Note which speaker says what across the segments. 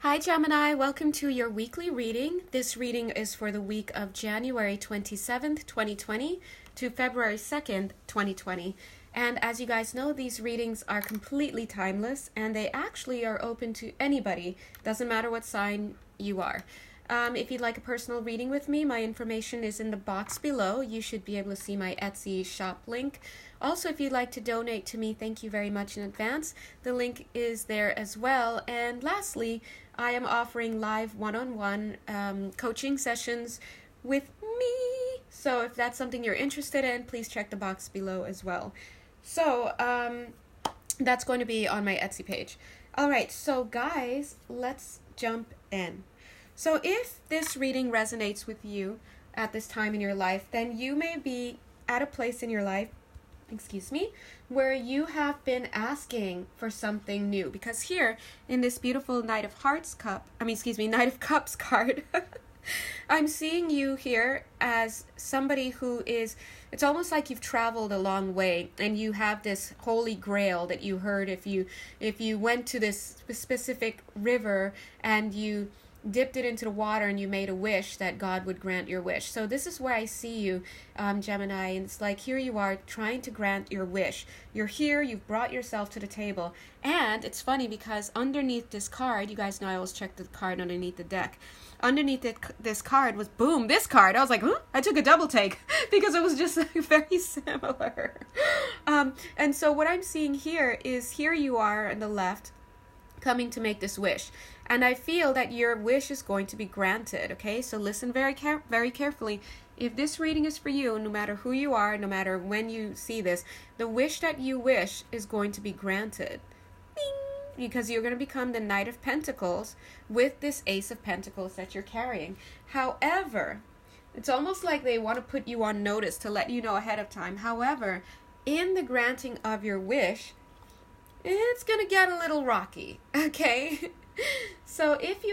Speaker 1: Hi Gemini, welcome to your weekly reading. This reading is for the week of January 27th, 2020 to February 2nd, 2020. And as you guys know, these readings are completely timeless and they actually are open to anybody. Doesn't matter what sign you are. If you'd like a personal reading with me, my information is in the box below. You should be able to see my Etsy shop link. Also, if you'd like to donate to me, thank you very much in advance. The link is there as well. And lastly, I am offering live one-on-one coaching sessions with me. So if that's something you're interested in, please check the box below as well. So that's going to be on my Etsy page. All right, so guys, let's jump in. So if this reading resonates with you at this time in your life, then you may be at a place in your life, where you have been asking for something new. Because here in this beautiful Knight of Cups card, I'm seeing you here as somebody who is, it's almost like you've traveled a long way and you have this holy grail that you heard if you went to this specific river and you dipped it into the water and you made a wish, that God would grant your wish. So this is where I see you, Gemini, and it's like here you are trying to grant your wish. You're here, you've brought yourself to the table, and it's funny because underneath this card, you guys know I always check the card underneath the deck. Underneath this card was, boom, this card. I was like, huh? I took a double take because it was just very similar. And so what I'm seeing here is here you are on the left, coming to make this wish. And I feel that your wish is going to be granted, okay? So listen very carefully. If this reading is for you, no matter who you are, no matter when you see this, the wish that you wish is going to be granted. Bing! Because you're going to become the Knight of Pentacles with this Ace of Pentacles that you're carrying. However, it's almost like they want to put you on notice to let you know ahead of time. However, in the granting of your wish, it's going to get a little rocky, okay? So if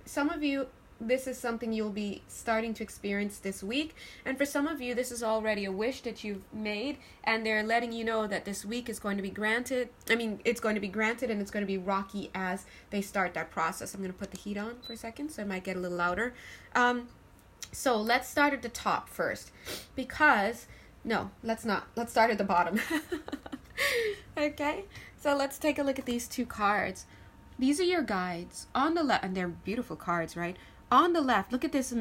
Speaker 1: some of you, this is something you'll be starting to experience this week, and for some of you, this is already a wish that you've made, and they're letting you know that this week is going to be granted. It's going to be granted, and it's going to be rocky as they start that process. I'm going to put the heat on for a second, so it might get a little louder. So let's start at the top first, because, no, let's not. Let's start at the bottom. Okay, so let's take a look at these two cards. These are your guides. On the left, and they're beautiful cards, right? On the left, look at this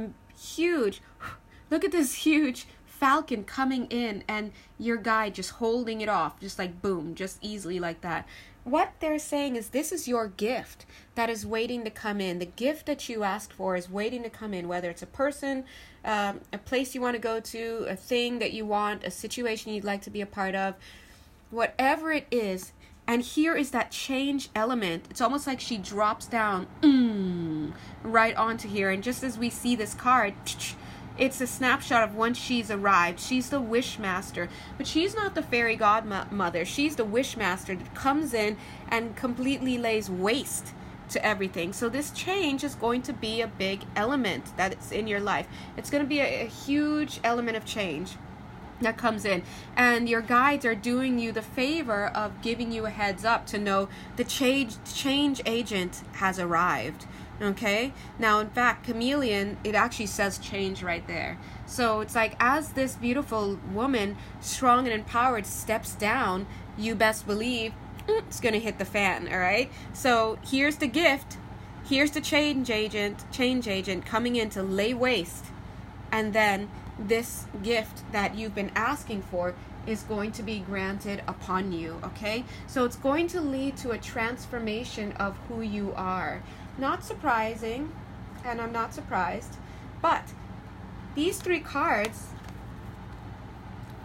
Speaker 1: huge falcon coming in and your guide just holding it off, just like boom, just easily like that. What they're saying is this is your gift that is waiting to come in. The gift that you asked for is waiting to come in, whether it's a person, a place you want to go to, a thing that you want, a situation you'd like to be a part of, whatever it is. And here is that change element. It's almost like she drops down right onto here. And just as we see this card, it's a snapshot of once she's arrived. She's the wish master. But she's not the fairy godmother. She's the wish master that comes in and completely lays waste to everything. So this change is going to be a big element that's in your life. It's going to be a huge element of change that comes in, and your guides are doing you the favor of giving you a heads up to know the change agent has arrived. Okay, now in fact, chameleon, it actually says change right there. So it's like as this beautiful woman, strong and empowered, steps down, you best believe it's gonna hit the fan. All right, so here's the gift, here's the change agent coming in to lay waste, and then this gift that you've been asking for is going to be granted upon you, okay? So it's going to lead to a transformation of who you are. Not surprising, and I'm not surprised, but these three cards,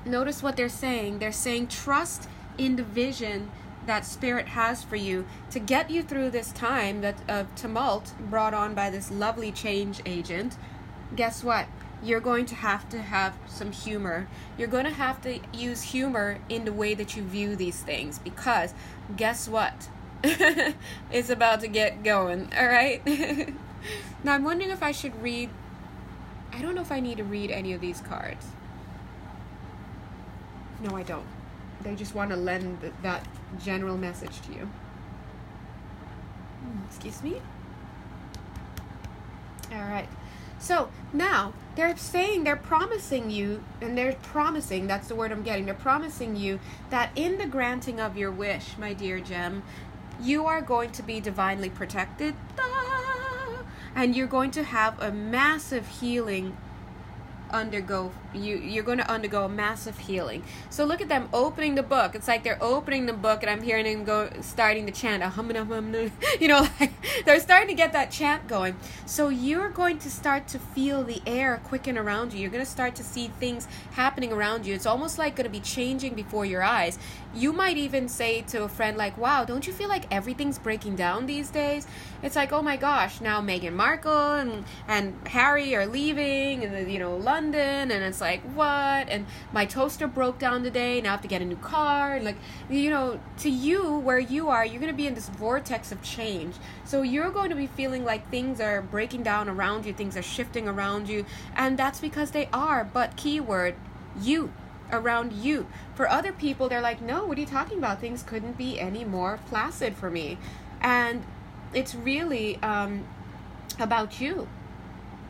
Speaker 1: notice what they're saying. They're saying trust in the vision that Spirit has for you to get you through this time of tumult brought on by this lovely change agent. Guess what? You're going to have some humor. You're going to have to use humor in the way that you view these things, because guess what? It's about to get going, all right? Now, I'm wondering if I should read. I don't know if I need to read any of these cards. No, I don't. They just want to lend that general message to you. Excuse me. All right. So now they're promising you, and that's the word I'm getting. They're promising you that in the granting of your wish, my dear Gem, you are going to be divinely protected. And you're going to have a massive healing you're going to undergo a massive healing. So look at them opening the book. It's like they're opening the book, and I'm hearing them starting to chant like they're starting to get that chant going. So you're going to start to feel the air quicken around you. You're going to start to see things happening around you. It's almost like going to be changing before your eyes. You might even say to a friend like, wow, don't you feel like everything's breaking down these days? It's like, oh my gosh, now Meghan Markle and Harry are leaving, and London, and it's like, what? And my toaster broke down today, now I have to get a new car. And to you, where you are, you're going to be in this vortex of change. So you're going to be feeling like things are breaking down around you, things are shifting around you, and that's because they are. But keyword, you. Around you. For other people, they're like, no, what are you talking about? Things couldn't be any more placid for me. And it's really about you,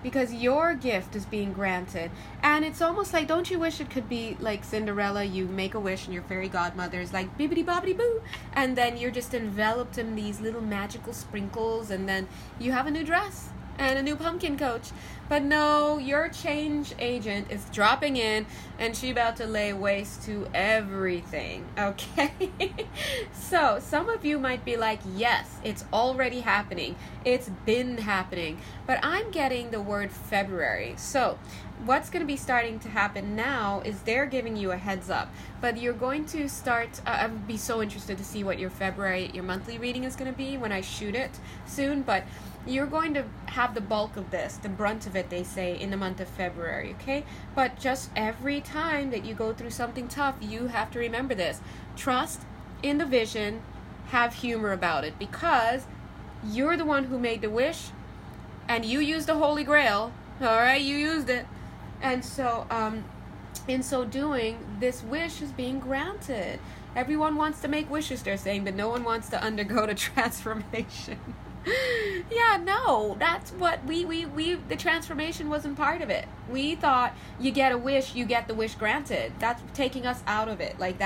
Speaker 1: because your gift is being granted. And it's almost like, don't you wish it could be like Cinderella? You make a wish and your fairy godmother is like bibbidi bobbidi boo, and then you're just enveloped in these little magical sprinkles, and then you have a new dress and a new pumpkin coach. But no, your change agent is dropping in, and she about to lay waste to everything, okay? So some of you might be like, yes, it's already happening. It's been happening. But I'm getting the word February. So what's going to be starting to happen now is they're giving you a heads up. But you're going to start, I would be so interested to see what your monthly reading is going to be when I shoot it soon. But you're going to have the bulk of this, the brunt of it, they say, in the month of February, okay? But just every time that you go through something tough, you have to remember this. Trust in the vision, have humor about it, because you're the one who made the wish, and you used the Holy Grail, all right? You used it. And so, in so doing, this wish is being granted. Everyone wants to make wishes, they're saying, but no one wants to undergo the transformation. Yeah, no, that's what the transformation wasn't part of it. We thought you get a wish, you get the wish granted. That's taking us out of it. Like,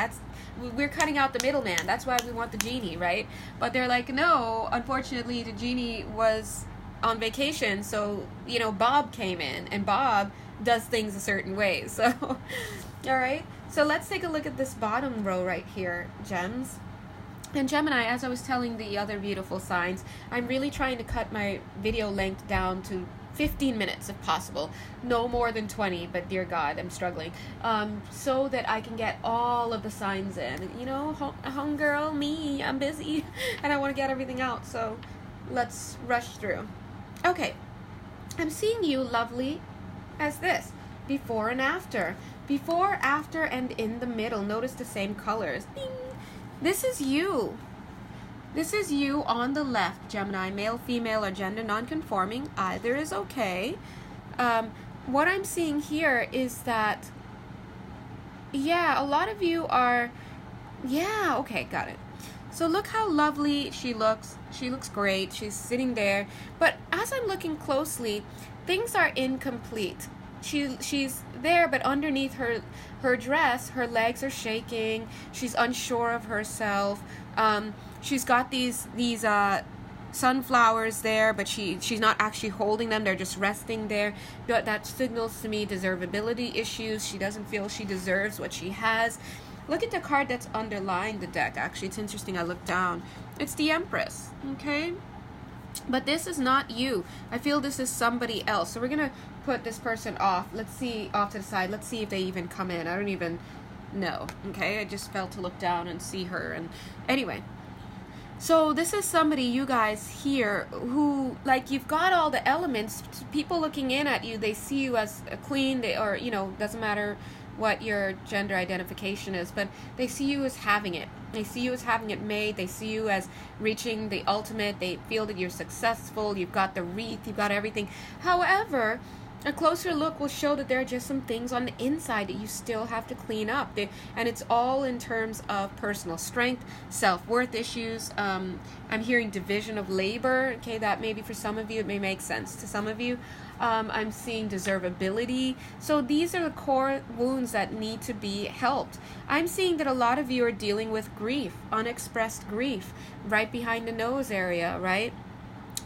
Speaker 1: we're cutting out the middleman. That's why we want the genie, right? But they're like, no, unfortunately, the genie was on vacation, so, Bob came in, and Bob does things a certain way. So, all right. So let's take a look at this bottom row right here, gems. And Gemini, as I was telling the other beautiful signs, I'm really trying to cut my video length down to 15 minutes if possible. No more than 20, but dear God, I'm struggling. So that I can get all of the signs in. Homegirl, me, I'm busy, and I want to get everything out, so let's rush through. Okay, I'm seeing you, lovely, as this. Before and after. Before, after, and in the middle. Notice the same colors. Ding! This is you. This is you on the left, Gemini, male, female, or gender non-conforming. Either is okay. What I'm seeing here is that, a lot of you are, okay, got it. So look how lovely she looks. She looks great. She's sitting there. But as I'm looking closely, things are incomplete. She's there, but underneath her dress, her legs are shaking. She's unsure of herself. She's got these sunflowers there, but she's not actually holding them. They're just resting there. But that signals to me deservability issues. She doesn't feel she deserves what she has. Look at the card that's underlying the deck. Actually, it's interesting. I looked down. It's the Empress. Okay. But this is not you. I feel this is somebody else. So we're going to put this person off. Let's see, off to the side. Let's see if they even come in. I don't even know. Okay, I just felt to look down and see her. And anyway, so this is somebody, you guys here, who, like, you've got all the elements. People looking in at you, they see you as a queen, or, doesn't matter what your gender identification is, but they see you as having it. They see you as having it made. They see you as reaching the ultimate. They feel that you're successful. You've got the wreath. You've got everything. However, A closer look will show that there are just some things on the inside that you still have to clean up. And it's all in terms of personal strength, self-worth issues. I'm hearing division of labor. Okay, that maybe for some of you, it may make sense to some of you. I'm seeing deservability. So these are the core wounds that need to be helped. I'm seeing that a lot of you are dealing with grief, unexpressed grief, right behind the nose area, right?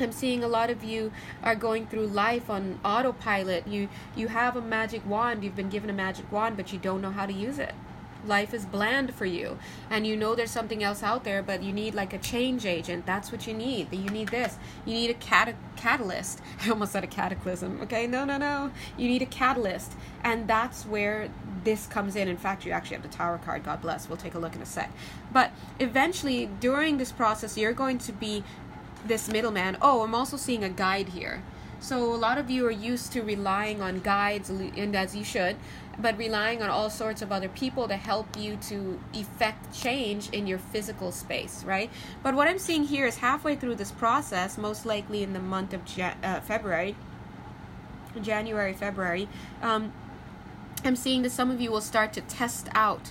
Speaker 1: I'm seeing a lot of you are going through life on autopilot. You have a magic wand. You've been given a magic wand, but you don't know how to use it. Life is bland for you, and you know there's something else out there, but you need like a change agent. That's what you need. You need this. You need a catalyst. I almost said a cataclysm. Okay, no. You need a catalyst, and that's where this comes in. In fact, you actually have the Tower card. God bless. We'll take a look in a sec. But eventually, during this process, you're going to be this middleman. Oh, I'm also seeing a guide here. So a lot of you are used to relying on guides, and as you should, but relying on all sorts of other people to help you to effect change in your physical space, right? But what I'm seeing here is halfway through this process, most likely in the month of January, February, I'm seeing that some of you will start to test out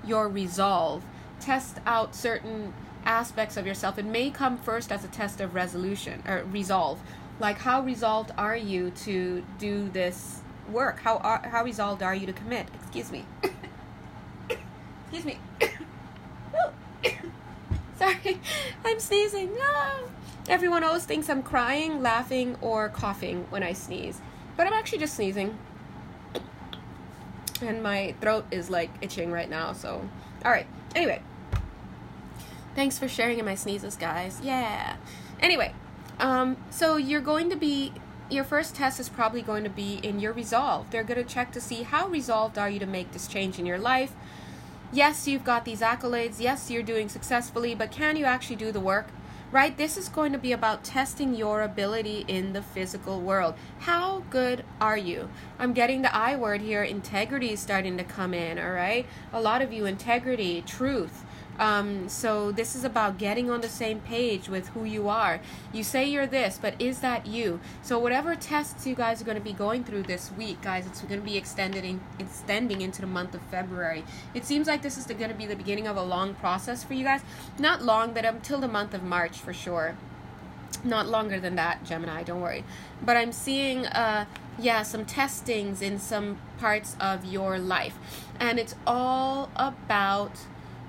Speaker 1: your resolve, test out certain aspects of yourself. It may come first as a test of resolution or resolve. Like, how resolved are you to do this work? How resolved are you to commit? Excuse me. Excuse me. Sorry, I'm sneezing. No. Everyone always thinks I'm crying, laughing, or coughing when I sneeze, but I'm actually just sneezing. And my throat is like itching right now. So, all right. Anyway. Thanks for sharing in my sneezes, guys. Yeah. Anyway, so you're going to be, your first test is probably going to be in your resolve. They're going to check to see how resolved are you to make this change in your life. Yes, you've got these accolades. Yes, you're doing successfully, but can you actually do the work? Right? This is going to be about testing your ability in the physical world. How good are you? I'm getting the I word here. Integrity is starting to come in, all right? A lot of you, integrity, truth. So this is about getting on the same page with who you are. You say you're this, but is that you? So whatever tests you guys are going to be going through this week, guys, it's going to be extending into the month of February. It seems like this is going to be the beginning of a long process for you guys. Not long, but until the month of March for sure. Not longer than that, Gemini, don't worry. But I'm seeing, some testings in some parts of your life. And it's all about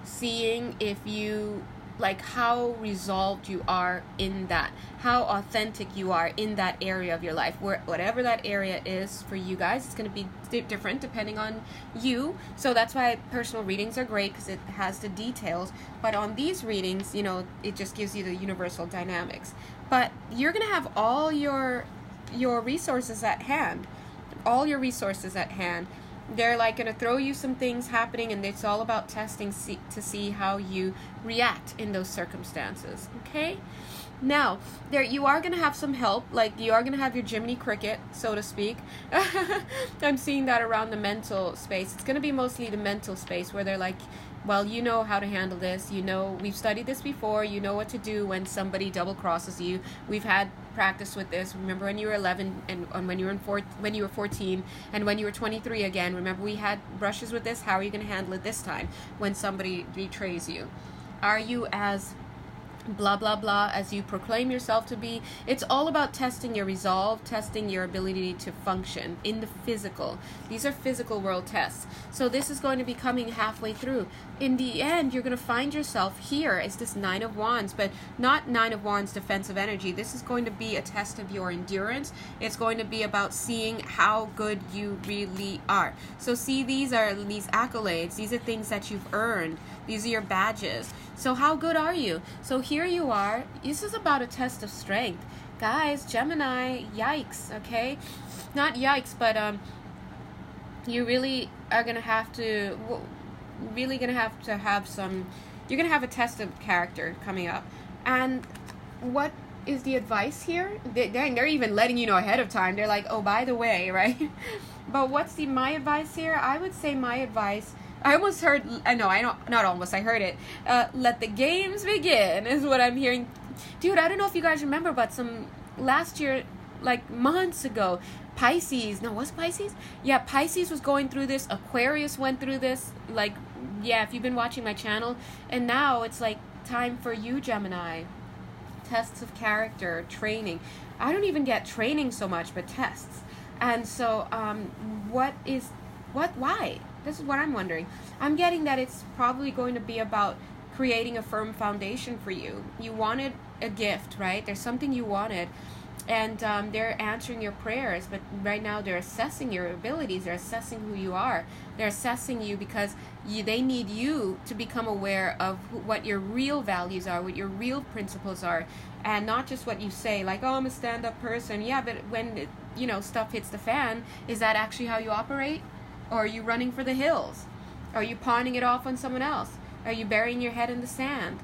Speaker 1: seeing if you, like, how resolved you are in that, how authentic you are in that area of your life, whatever that area is for you guys. It's going to be different depending on you. So that's why personal readings are great, because it has the details. But on these readings, you know, it just gives you the universal dynamics. But you're going to have all your resources at hand, They're like going to throw you some things happening, and it's all about testing to see how you react in those circumstances. Okay? Now, you are going to have some help. Like, you are going to have your Gemini cricket, so to speak. I'm seeing that around the mental space. It's going to be mostly the mental space where they're like, well, you know how to handle this. You know, we've studied this before. You know what to do when somebody double crosses you. We've had practice with this. Remember when you were 11 and when you were 14 and when you were 23 again. Remember we had brushes with this. How are you going to handle it this time when somebody betrays you? Are you as blah blah blah as you proclaim yourself to be? It's all about testing your resolve, testing your ability to function in the physical. These are physical world tests. So this is going to be coming halfway through. In the end, you're going to find yourself here as this Nine of Wands, but not Nine of Wands defensive energy. This is going to be a test of your endurance. It's going to be about seeing how good you really are. So see, these are these accolades. These are things that you've earned. These are your badges. So how good are you? So here you are. This is about a test of strength. Guys, Gemini, yikes, okay? Not yikes, but you really are going to have to, you're going to have a test of character coming up. And what is the advice here? They're even letting you know ahead of time. They're like, oh, by the way, right? But what's my advice here? I would say my advice, I almost heard, I heard it. Let the games begin is what I'm hearing. Dude, I don't know if you guys remember, but last year, like months ago. Pisces, no, was Pisces? Yeah, Pisces was going through this. Aquarius went through this. Like, yeah, if you've been watching my channel. And now it's like time for you, Gemini. Tests of character, training. I don't even get training so much, but tests. And so, why? This is what I'm wondering. I'm getting that it's probably going to be about creating a firm foundation for you. You wanted a gift, right? There's something you wanted, and they're answering your prayers, but right now they're assessing your abilities. They're assessing who you are. They're assessing you because they need you to become aware of what your real values are, what your real principles are, and not just what you say, like, oh, I'm a stand-up person. Yeah, but when, stuff hits the fan, is that actually how you operate? Or are you running for the hills? Are you pawning it off on someone else? Are you burying your head in the sand?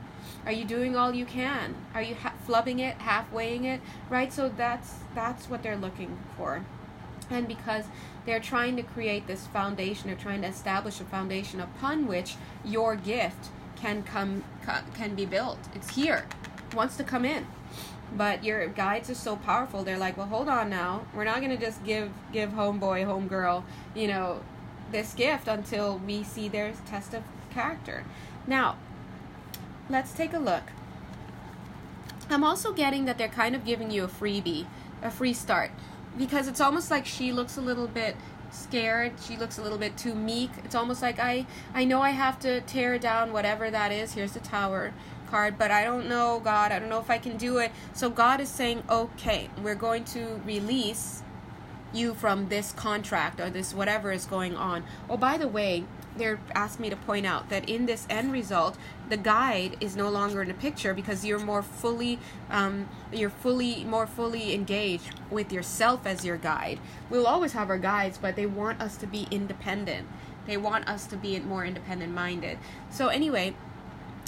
Speaker 1: Are you doing all you can? Are you flubbing it, half-weighing it? Right? So that's what they're looking for. And because they're trying to create this foundation, they're trying to establish a foundation upon which your gift can be built. It's here. It wants to come in. But your guides are so powerful. They're like, well, hold on now. We're not going to just give homeboy, homegirl, this gift until we see their test of character. Now, let's take a look. I'm also getting that they're kind of giving you a freebie, a free start, because it's almost like she looks a little bit scared. She looks a little bit too meek. It's almost like I know I have to tear down whatever that is. Here's the Tower card, but I don't know, God. I don't know if I can do it. So God is saying, okay, we're going to release you from this contract or this whatever is going on. Oh, by the way, they're asked me to point out that in this end result, the guide is no longer in the picture because you're more fully engaged with yourself as your guide. We'll always have our guides, but they want us to be independent. They want us to be more independent minded. So anyway,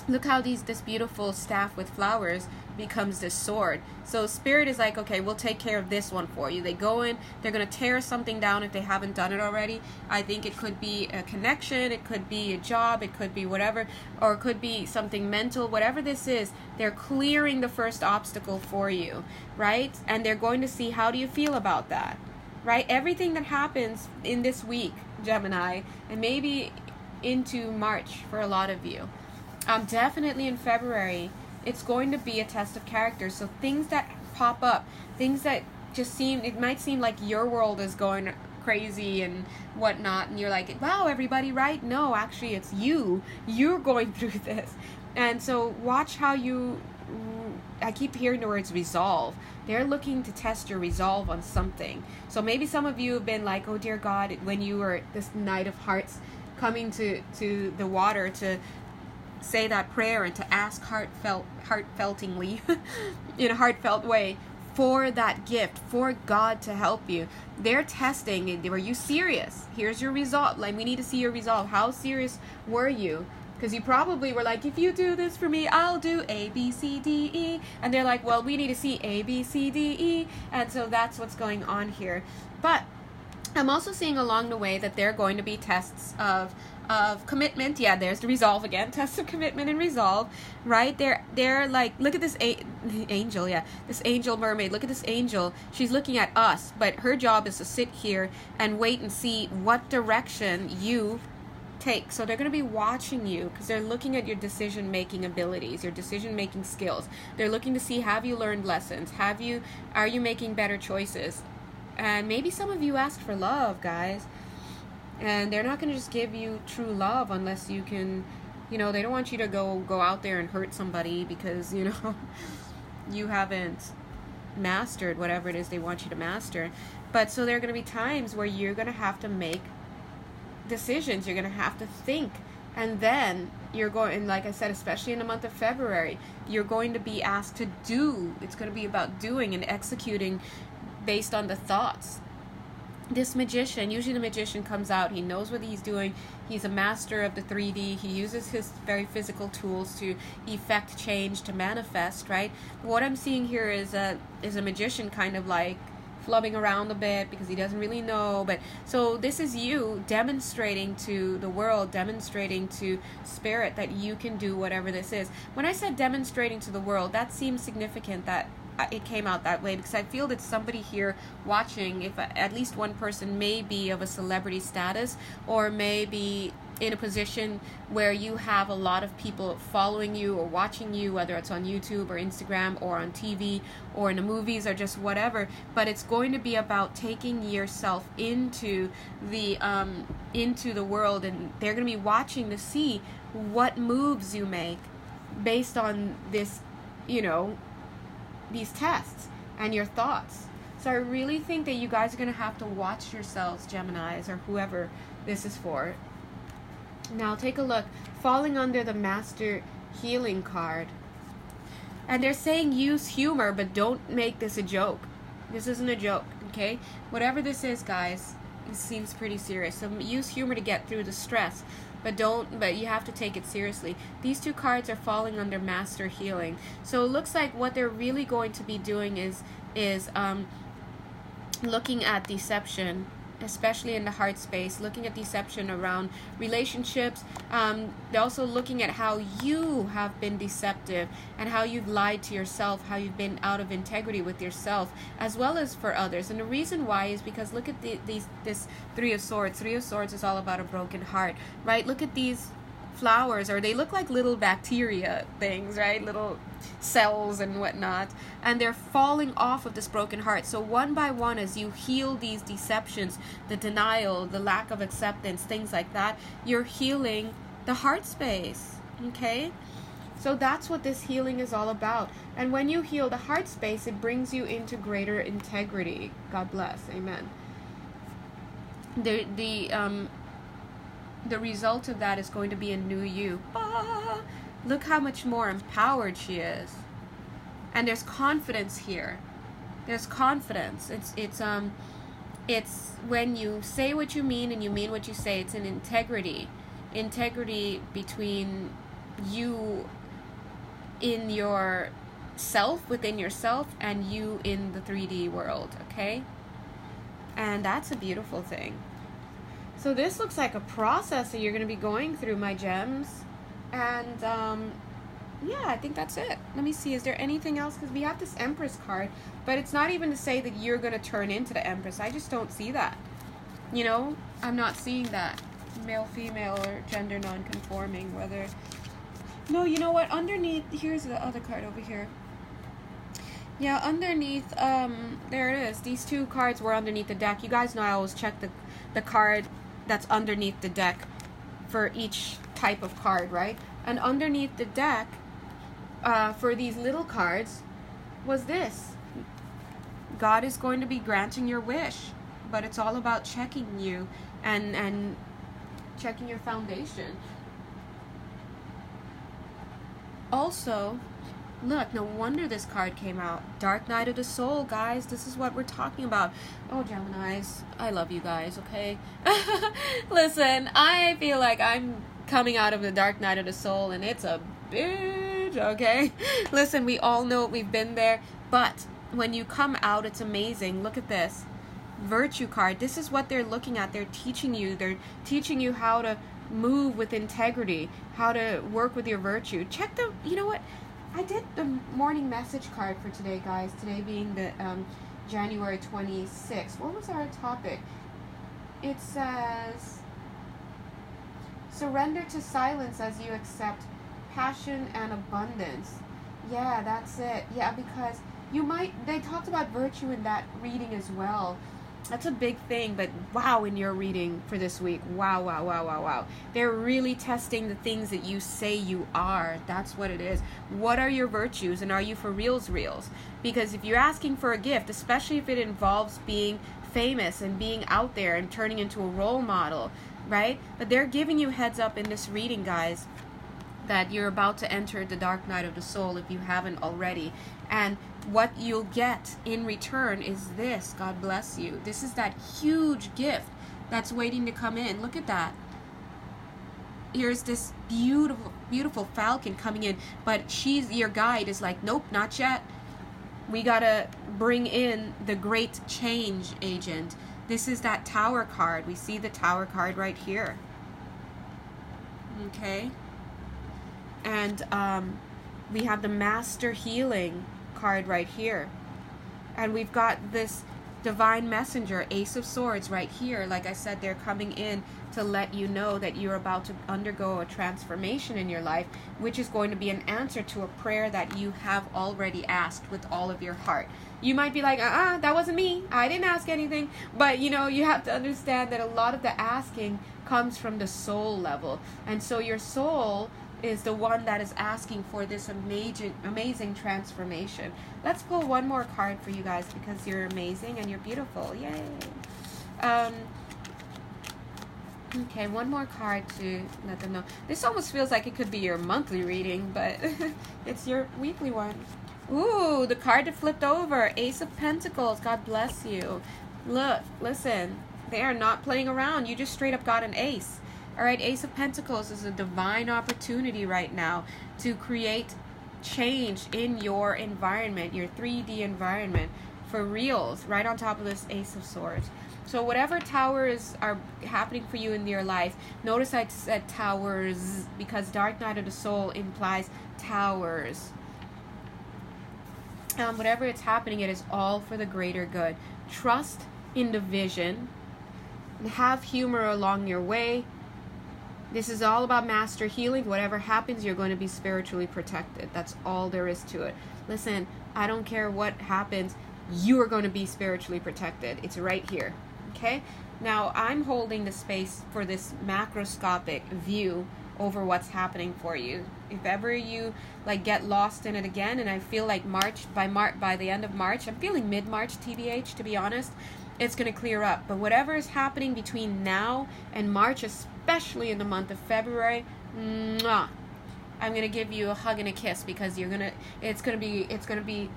Speaker 1: look how this beautiful staff with flowers becomes this sword. So Spirit is like, okay, we'll take care of this one for you. They go in, they're going to tear something down if they haven't done it already. I think it could be a connection, it could be a job, it could be whatever, or it could be something mental. Whatever this is, they're clearing the first obstacle for you, right? And they're going to see, how do you feel about that, right? Everything that happens in this week, Gemini, and maybe into March for a lot of you, definitely in February, it's going to be a test of character. So things that pop up, things that just it might seem like your world is going crazy and whatnot, and you're like, wow, everybody, right? No, actually, it's you're going through this. And so watch how I keep hearing the words resolve. They're looking to test your resolve on something. So maybe some of you have been like, oh dear God, when you were this Knight of Hearts coming to the water to say that prayer and to ask heartfeltingly in a heartfelt way for that gift, for God to help you. They're testing, were you serious? Here's your resolve. Like, we need to see your resolve. How serious were you? Because you probably were like, if you do this for me, I'll do A, B, C, D, E. And they're like, well, we need to see A, B, C, D, E. And so that's what's going on here. But I'm also seeing along the way that there are going to be tests of commitment. Yeah, there's the resolve again. Tests of commitment and resolve, right? They're like, look at this angel. Yeah, this angel mermaid. Look at this angel. She's looking at us, but her job is to sit here and wait and see what direction you take. So they're going to be watching you because they're looking at your decision-making abilities, your decision-making skills. They're looking to see, have you learned lessons? Are you making better choices? And maybe some of you asked for love, guys. And they're not going to just give you true love unless you can, they don't want you to go out there and hurt somebody because, you haven't mastered whatever it is they want you to master. But so there are going to be times where you're going to have to make decisions. You're going to have to think. And then you're going, like I said, especially in the month of February, you're going to be asked to do. It's going to be about doing and executing based on the thoughts. This magician, usually the magician comes out, he knows what he's doing, he's a master of the 3D, he uses his very physical tools to effect change, to manifest, right? But what I'm seeing here is a magician kind of like flubbing around a bit because he doesn't really know. But so this is you demonstrating to the world, demonstrating to Spirit that you can do whatever this is. When I said demonstrating to the world, that seems significant that it came out that way, because I feel that somebody here watching, if at least one person may be of a celebrity status, or may be in a position where you have a lot of people following you or watching you, whether it's on YouTube or Instagram or on TV or in the movies or just whatever. But it's going to be about taking yourself into the world, and they're going to be watching to see what moves you make based on this, you know, these tests and your thoughts. So I really think that you guys are going to have to watch yourselves, Geminis, or whoever this is for. Now take a look. Falling under the Master Healing card. And they're saying use humor, but don't make this a joke. This isn't a joke, okay? Whatever this is, guys, it seems pretty serious. So use humor to get through the stress, but you have to take it seriously. These two cards are falling under Master Healing. So it looks like what they're really going to be doing is looking at deception, especially in the heart space, looking at deception around relationships. They're also looking at how you have been deceptive and how you've lied to yourself, how you've been out of integrity with yourself as well as for others. And the reason why is because look at this Three of Swords. Three of Swords is all about a broken heart, right? Look at these flowers, or they look like little bacteria things, right? Little cells and whatnot, and they're falling off of this broken heart. So one by one, as you heal these deceptions, the denial, the lack of acceptance, things like that, you're healing the heart space, okay? So that's what this healing is all about. And when you heal the heart space, it brings you into greater integrity. God bless. Amen. The result of that is going to be a new you. Ah, look how much more empowered she is. And there's confidence here. There's confidence. It's when you say what you mean and you mean what you say. It's an integrity. Integrity between you in yourself, within yourself, and you in the 3D world, okay? And that's a beautiful thing. So this looks like a process that you're going to be going through, my gems. And, yeah, I think that's it. Let me see. Is there anything else? Because we have this Empress card. But it's not even to say that you're going to turn into the Empress. I just don't see that. You know? I'm not seeing that. Male, female, or gender non-conforming. Whether... No, you know what? Underneath... Here's the other card over here. Yeah, underneath... there it is. These two cards were underneath the deck. You guys know I always check the card that's underneath the deck for each type of card, right? And underneath the deck for these little cards was this. God is going to be granting your wish, but it's all about checking you and checking your foundation. Also, look, no wonder this card came out. Dark Night of the Soul, guys. This is what we're talking about. Oh, Geminis, I love you guys, okay? Listen, I feel like I'm coming out of the Dark Night of the Soul, and it's a bitch, okay? Listen, we all know it. We've been there. But when you come out, it's amazing. Look at this. Virtue card. This is what they're looking at. They're teaching you. They're teaching you how to move with integrity, how to work with your virtue. Check the, you know what? I did the morning message card for today, guys. Today being the January 26th. What was our topic? It says, surrender to silence as you accept passion and abundance. Yeah, that's it. Yeah, because they talked about virtue in that reading as well. That's a big thing, but wow, in your reading for this week, wow, wow, wow, wow, wow. They're really testing the things that you say you are. That's what it is. What are your virtues, and are you for reals? Because if you're asking for a gift, especially if it involves being famous and being out there and turning into a role model, right? But they're giving you heads up in this reading, guys, that you're about to enter the Dark Night of the Soul if you haven't already. And what you'll get in return is this. God bless you. This is that huge gift that's waiting to come in. Look at that. Here's this beautiful, beautiful falcon coming in. But your guide is like, nope, not yet. We gotta bring in the great change agent. This is that Tower card. We see the Tower card right here. Okay. And we have the Master Healing card right here. And we've got this divine messenger, Ace of Swords right here. Like I said, they're coming in to let you know that you're about to undergo a transformation in your life, which is going to be an answer to a prayer that you have already asked with all of your heart. You might be like, that wasn't me. I didn't ask anything. But, you know, you have to understand that a lot of the asking comes from the soul level. And so your soul is the one that is asking for this amazing transformation. Let's pull one more card for you guys because you're amazing and you're beautiful. Yay. Okay, one more card to let them know. This almost feels like it could be your monthly reading, but it's your weekly one. Ooh, the card that flipped over, Ace of Pentacles. God bless you. Look, listen, they are not playing around. You just straight up got an ace. All right, Ace of Pentacles is a divine opportunity right now to create change in your environment, your 3D environment, for reals, right on top of this Ace of Swords. So whatever towers are happening for you in your life, notice I said towers because Dark Night of the Soul implies towers. Whatever it's happening, it is all for the greater good. Trust in the vision. Have humor along your way. This is all about master healing. Whatever happens, you're going to be spiritually protected. That's all there is to it. Listen, I don't care what happens. You are going to be spiritually protected. It's right here. Okay? Now, I'm holding the space for this macroscopic view over what's happening for you. If ever you like get lost in it again, and I feel like by the end of March, I'm feeling mid-March TBH, to be honest, it's going to clear up. But whatever is happening between now and March, especially in the month of February, I'm going to give you a hug and a kiss because it's going to be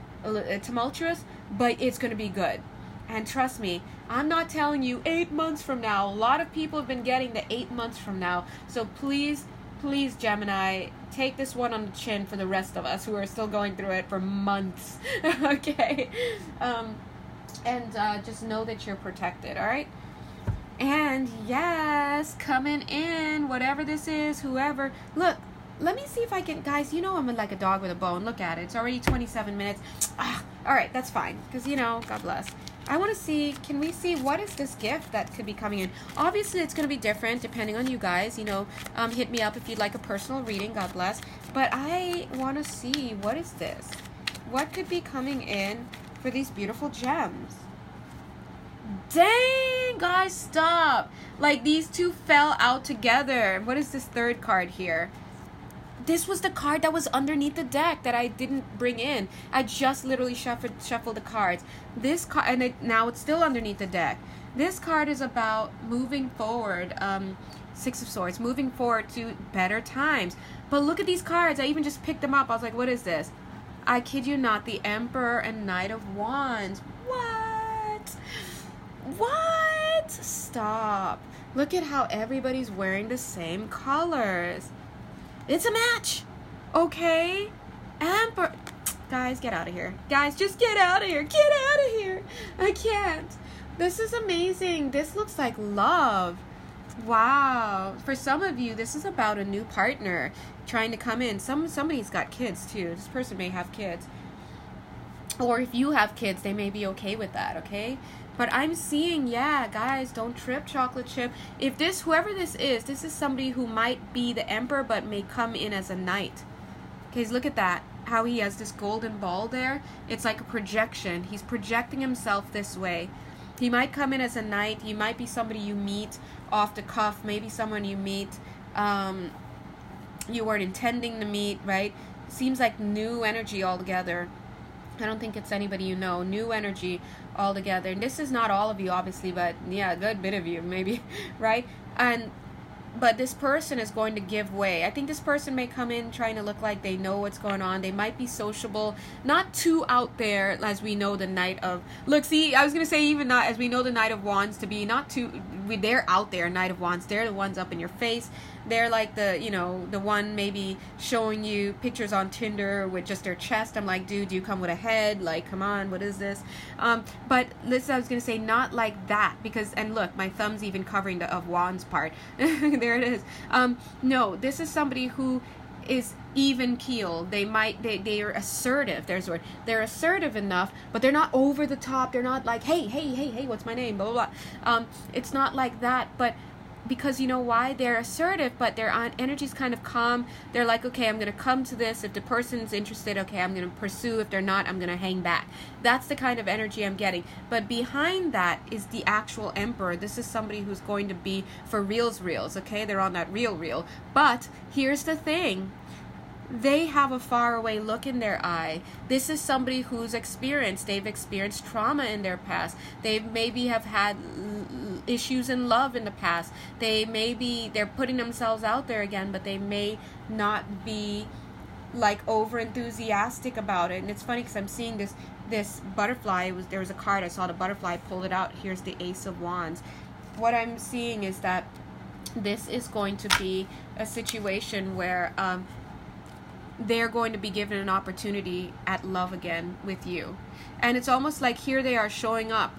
Speaker 1: tumultuous, but it's going to be good. And trust me, I'm not telling you 8 months from now. A lot of people have been getting the 8 months from now. So please, Gemini, take this one on the chin for the rest of us who are still going through it for months. Okay? And just know that you're protected, all right? And yes, coming in, whatever this is, whoever. Look, let me see if I can, guys, you know I'm like a dog with a bone. Look at it. It's already 27 minutes. All right, that's fine. Because, you know, God bless. I want to see, can we see what is this gift that could be coming in? Obviously, it's going to be different depending on you guys. You know, hit me up if you'd like a personal reading. God bless. But I want to see, what is this? What could be coming in for these beautiful gems? Dang, guys, stop. Like, these two fell out together. What is this third card here? This was the card that was underneath the deck that I didn't bring in. I just literally shuffled the cards. This card, and now it's still underneath the deck. This card is about moving forward. Six of Swords, moving forward to better times. But look at these cards. I even just picked them up. I was like, what is this? I kid you not, the Emperor and Knight of Wands. What? What? Stop. Look at how everybody's wearing the same colors. It's a match. Okay? Emperor. Guys, get out of here. Guys, just get out of here. Get out of here. I can't. This is amazing. This looks like love. Wow. For some of you, this is about a new partner trying to come in. Somebody's got kids too. This person may have kids. Or if you have kids, they may be okay with that, okay? But I'm seeing, yeah, guys, don't trip, chocolate chip. If this, whoever this is somebody who might be the Emperor but may come in as a knight. Okay, look at that. How he has this golden ball there. It's like a projection. He's projecting himself this way. He might come in as a knight. He might be somebody you meet off the cuff. Maybe someone you meet you weren't intending to meet, right? Seems like new energy altogether. I don't think it's anybody you know. New energy altogether. And this is not all of you, obviously, but yeah, a good bit of you, maybe, right? But this person is going to give way. I think this person may come in trying to look like they know what's going on. They might be sociable, not too out there as we know the Knight of... Look, see, I was going to say even not as we know the Knight of Wands to be, not too... They're out there, Knight of Wands. They're the ones up in your face. They're like the, you know, the one maybe showing you pictures on Tinder with just their chest. I'm like, dude, do you come with a head? Like, come on, what is this? But listen, I was going to say not like that because, and look, my thumb's even covering the of Wands part. There it is. No, this is somebody who is even keeled. They are assertive. There's a word. They're assertive enough, but they're not over the top. They're not like, hey, what's my name? Blah, blah, blah. It's not like that, but because you know why? They're assertive, but their energy's kind of calm. They're like, okay, I'm going to come to this. If the person's interested, okay, I'm going to pursue. If they're not, I'm going to hang back. That's the kind of energy I'm getting. But behind that is the actual emperor. This is somebody who's going to be for reals, okay? They're on that real. But here's the thing. They have a faraway look in their eye. This is somebody they've experienced trauma in their past. They maybe have had issues in love in the past. They're putting themselves out there again, but they may not be like over enthusiastic about it. And it's funny because I'm seeing this butterfly. There was a card, I saw the butterfly, pulled it out. Here's the Ace of Wands. What I'm seeing is that this is going to be a situation where they're going to be given an opportunity at love again with you. And it's almost like here they are showing up.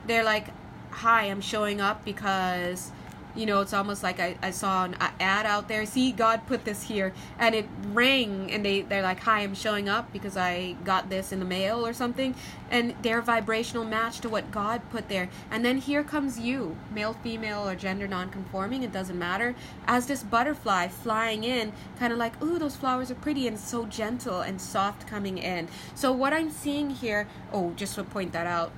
Speaker 1: They're like, hi, I'm showing up because, it's almost like I saw an ad out there. See, God put this here. And it rang, and they're like, hi, I'm showing up because I got this in the mail or something. And they're vibrational match to what God put there. And then here comes you, male, female, or gender non-conforming, it doesn't matter, as this butterfly flying in, kind of like, ooh, those flowers are pretty, and so gentle and soft coming in. So what I'm seeing here, just to point that out,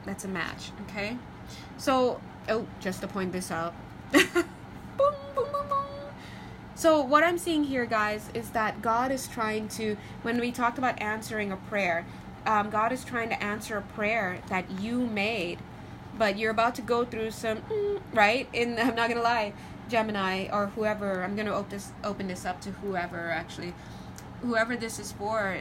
Speaker 1: that's a match, okay? So, just to point this out. Boom, boom, boom, boom. So what I'm seeing here, guys, is that God is trying to, when we talked about answering a prayer, God is trying to answer a prayer that you made, but you're about to go through some, right? And I'm not going to lie, Gemini, or whoever, I'm going to open this up to whoever, actually. Whoever this is for,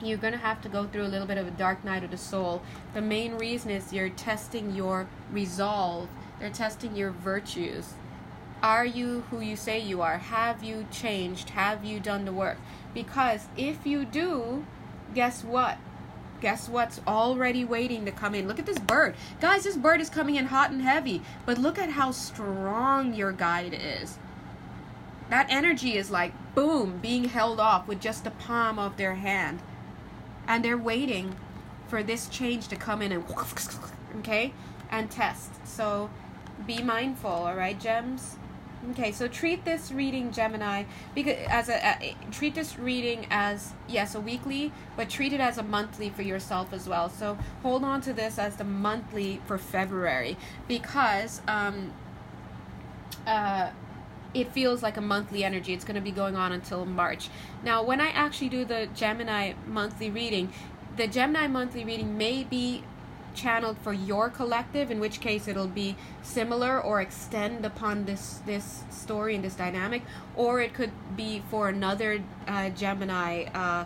Speaker 1: you're going to have to go through a little bit of a dark night of the soul. The main reason is you're testing your resolve. They're testing your virtues. Are you who you say you are? Have you changed? Have you done the work? Because if you do, guess what? Guess what's already waiting to come in? Look at this bird. Guys, this bird is coming in hot and heavy. But look at how strong your guide is. That energy is like, boom, being held off with just the palm of their hand. And they're waiting for this change to come in and, okay, and test. So be mindful, all right, gems? Okay, so treat this reading, Gemini, because treat this reading as, yes, a weekly, but treat it as a monthly for yourself as well. So hold on to this as the monthly for February, because it feels like a monthly energy. It's going to be going on until March. Now, when I actually do the Gemini monthly reading, the Gemini monthly reading may be channeled for your collective, in which case it'll be similar or extend upon this story and this dynamic, or it could be for another Gemini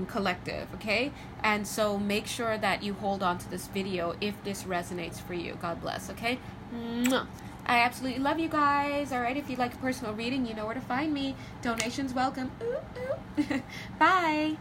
Speaker 1: collective, okay? And so make sure that you hold on to this video if this resonates for you. God bless, okay? Mwah. I absolutely love you guys. All right, if you'd like a personal reading, you know where to find me. Donations welcome. Ooh, ooh. Bye.